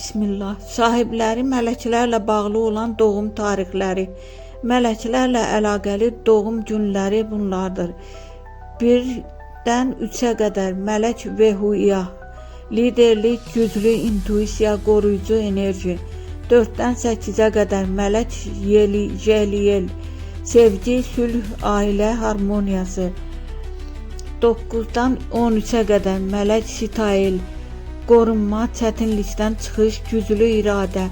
Bismillah. Sahibləri mələklərlə bağlı olan doğum tarixləri. Mələklərlə əlaqəli doğum günləri bunlardır. 1-dən 3-ə qədər mələk Vehuya, liderlik, güclü intuisiya, qoruyucu enerji. 4-dən 8-ə qədər mələk Yeliel, sevgi, sülh, ailə harmoniyası. 9-dan 13-ə qədər mələk Sitail, qorunma, çətinlikdən çıxış, güclü iradə.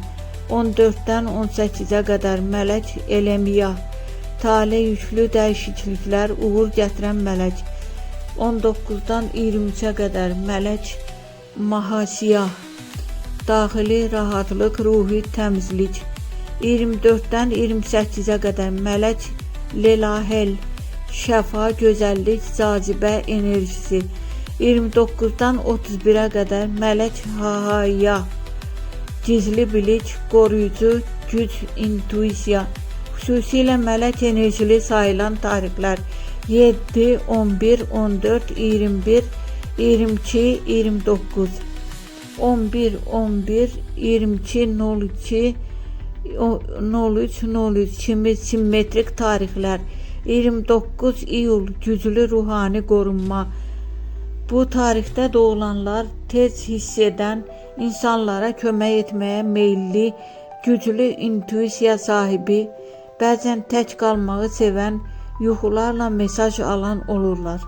14-dən 18-ə qədər mələk Elemiya, tale yüklü dəyişikliklər, uğur gətirən mələk. 19-dan 23-ə qədər mələk Mahasiya, daxili rahatlıq, ruhi təmizlik. 24-dən 28-ə qədər mələk Lelahel, şəfa, gözəllik, cazibə enerjisi. 29-dan 31-ə qədər mələk Hahaya, gizli bilik, qoruyucu güc, intuisiya. Xüsusilə mələk enerjili sayılan tarixlər 7, 11, 14, 21, 22, 29. 11, 11, 22, 02, 03, 03 kimi simmetrik tarixlər. 29 iyul güclü ruhani qorunma. Bu tarixdə doğulanlar tez hiss edən, insanlara kömək etməyə meyilli, güclü intuisiya sahibi, bəzən tək qalmağı sevən, yuxularla mesaj alan olurlar.